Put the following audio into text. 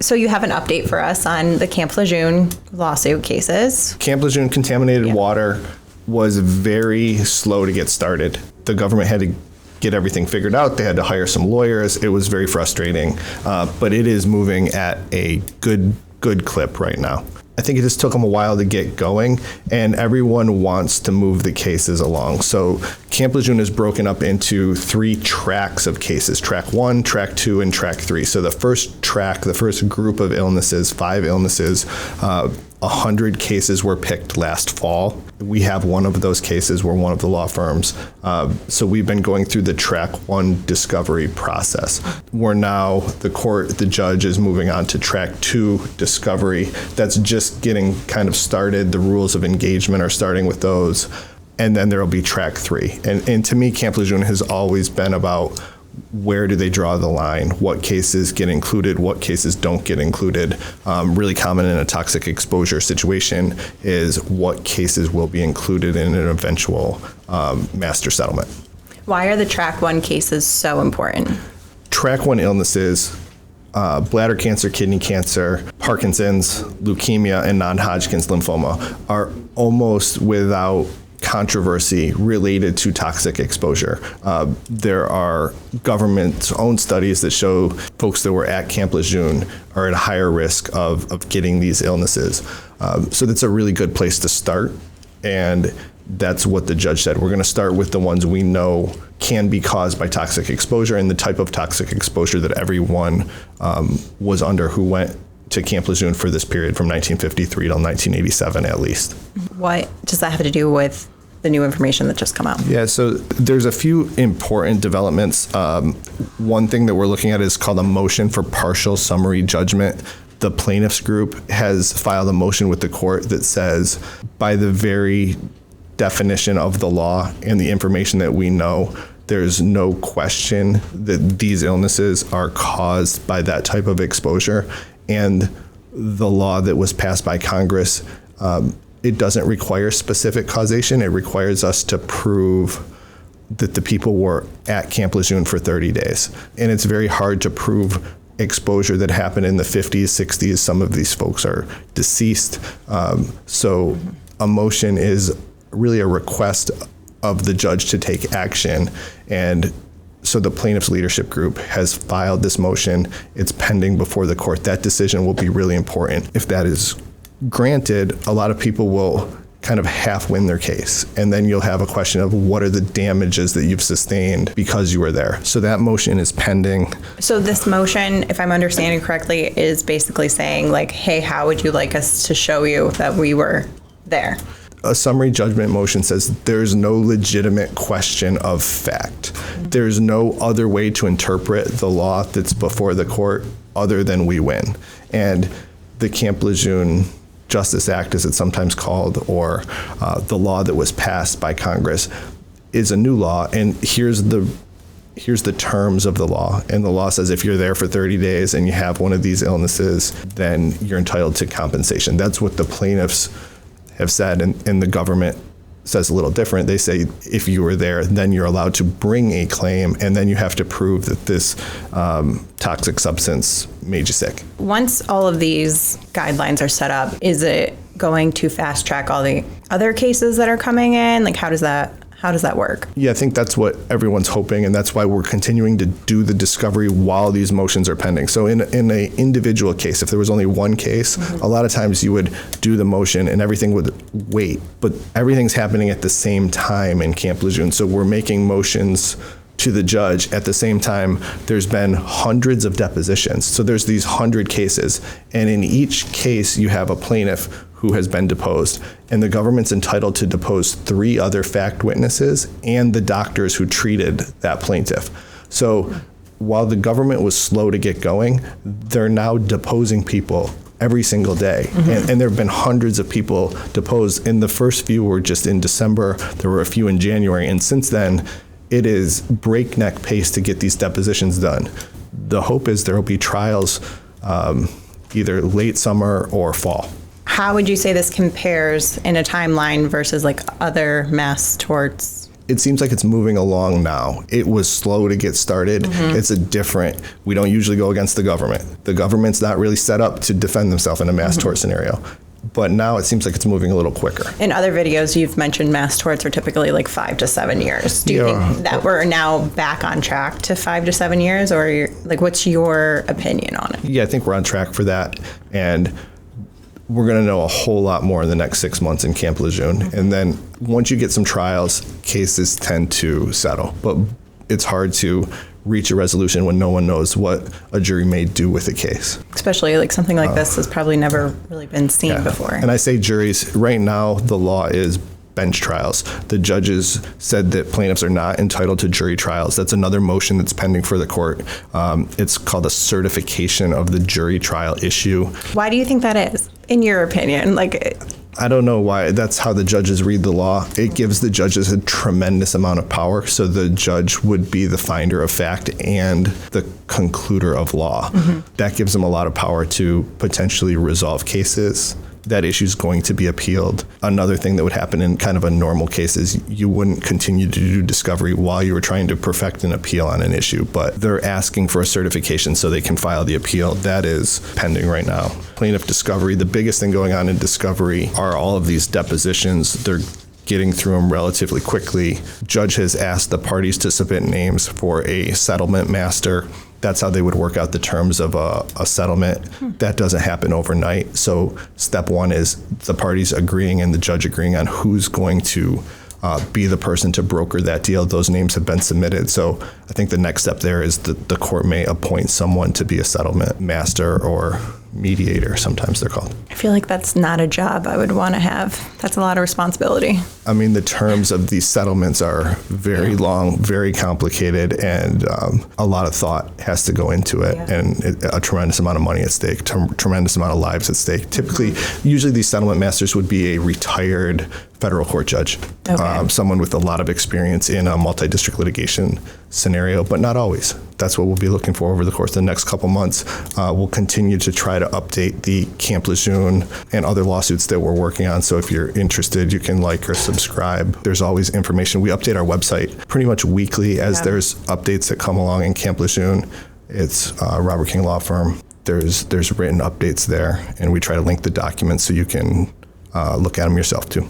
So you have an update for us on the Camp Lejeune lawsuit cases. Camp Lejeune contaminated water was very slow to get started. The government had to get everything figured out. They had to hire some lawyers. It was very frustrating, but it is moving at a good clip right now. I think it just took them a while to get going, and everyone wants to move the cases along. So Camp Lejeune is broken up into 3 tracks of cases: track 1, track 2, and track 3. So the first track, the first group of illnesses, 5 illnesses, 100 cases were picked last fall. We have one of those cases. We're one of the law firms. So we've been going through the track 1 discovery process. We're now, the judge is moving on to track 2 discovery. That's just getting kind of started. The rules of engagement are starting with those. And then there'll be track 3. And to me, Camp Lejeune has always been about where do they draw the line? What cases get included? What cases don't get included? Really common in a toxic exposure situation is what cases will be included in an eventual master settlement. Why are the track 1 cases so important? Track 1 illnesses, bladder cancer, kidney cancer, Parkinson's, leukemia, and non-Hodgkin's lymphoma are almost without controversy related to toxic exposure. There are government's own studies that show folks that were at Camp Lejeune are at a higher risk of getting these illnesses. So that's a really good place to start, and that's what the judge said. We're going to start with the ones we know can be caused by toxic exposure and the type of toxic exposure that everyone was under who went to Camp Lejeune for this period from 1953 till 1987 at least. What does that have to do with the new information that just come out? Yeah, so there's a few important developments. One thing that we're looking at is called a motion for partial summary judgment. The plaintiffs group has filed a motion with the court that says, by the very definition of the law and the information that we know, there's no question that these illnesses are caused by that type of exposure. And the law that was passed by Congress, it doesn't require specific causation. It requires us to prove that the people were at Camp Lejeune for 30 days. And it's very hard to prove exposure that happened in the 50s, 60s. Some of these folks are deceased. So a motion is really a request of the judge to take action. And so the plaintiff's leadership group has filed this motion. It's pending before the court. That decision will be really important. If that is granted, a lot of people will kind of half win their case. And then you'll have a question of what are the damages that you've sustained because you were there. So that motion is pending. So this motion, if I'm understanding correctly, is basically saying like, hey, how would you like us to show you that we were there? A summary judgment motion says there's no legitimate question of fact. There's no other way to interpret the law that's before the court other than we win. And the Camp Lejeune Justice Act, as it's sometimes called, or the law that was passed by Congress, is a new law. And here's the terms of the law. And the law says if you're there for 30 days and you have one of these illnesses, then you're entitled to compensation. That's what the plaintiffs have said, and the government says a little different. They say if you were there, then you're allowed to bring a claim, and then you have to prove that this toxic substance made you sick. Once all of these guidelines are set up, is it going to fast track all the other cases that are coming in? Like, how does that work? Yeah, I think that's what everyone's hoping, and that's why we're continuing to do the discovery while these motions are pending. So in an individual case, if there was only one case, a lot of times you would do the motion and everything would wait. But everything's happening at the same time in Camp Lejeune. So we're making motions to the judge. At the same time, there's been hundreds of depositions. So there's these 100 cases. And in each case, you have a plaintiff who has been deposed. And the government's entitled to depose 3 other fact witnesses and the doctors who treated that plaintiff. So while the government was slow to get going, they're now deposing people every single day. And there have been hundreds of people deposed. And the first few were just in December. There were a few in January. And since then, it is breakneck pace to get these depositions done. The hope is there will be trials either late summer or fall. How would you say this compares in a timeline versus like other mass torts it seems like it's moving along now. It was slow to get started. It's we don't usually go against the government. The government's not really set up to defend themselves in a mass tort scenario. But now it seems like it's moving a little quicker. In other videos, you've mentioned mass torts are typically like 5 to 7 years. Do you think that we're now back on track to 5 to 7 years, or like, what's your opinion on it? Yeah, I think we're on track for that. And we're going to know a whole lot more in the next 6 months in Camp Lejeune. And then once you get some trials, cases tend to settle. But it's hard to reach a resolution when no one knows what a jury may do with a case. Especially like something like this has probably never really been seen before. And I say juries, right now the law is bench trials. The judges said that plaintiffs are not entitled to jury trials. That's another motion that's pending for the court. It's called a certification of the jury trial issue. Why do you think that is, in your opinion? I don't know why. That's how the judges read the law. It gives the judges a tremendous amount of power. So the judge would be the finder of fact and the concluder of law. That gives them a lot of power to potentially resolve cases. That issue is going to be appealed. Another thing that would happen in kind of a normal case is you wouldn't continue to do discovery while you were trying to perfect an appeal on an issue, but they're asking for a certification so they can file the appeal. That is pending right now. Plaintiff discovery, the biggest thing going on in discovery are all of these depositions. They're getting through them relatively quickly. Judge has asked the parties to submit names for a settlement master. That's how they would work out the terms of a settlement. That doesn't happen overnight. So step one is the parties agreeing and the judge agreeing on who's going to be the person to broker that deal. Those names have been submitted. So I think the next step there is that the court may appoint someone to be a settlement master or mediator, sometimes they're called. I feel like that's not a job I would want to have. That's a lot of responsibility. I mean, the terms of these settlements are very long, very complicated, and a lot of thought has to go into it, and a tremendous amount of money at stake, tremendous amount of lives at stake. Typically, usually these settlement masters would be a retired federal court judge, someone with a lot of experience in a multi-district litigation scenario, but not always. That's what we'll be looking for over the course of the next couple months. We'll continue to try to update the Camp Lejeune and other lawsuits that we're working on. So if you're interested, you can like or subscribe. There's always information. We update our website pretty much weekly as there's updates that come along in Camp Lejeune. It's Robert King Law Firm. There's written updates there, and we try to link the documents so you can look at them yourself too.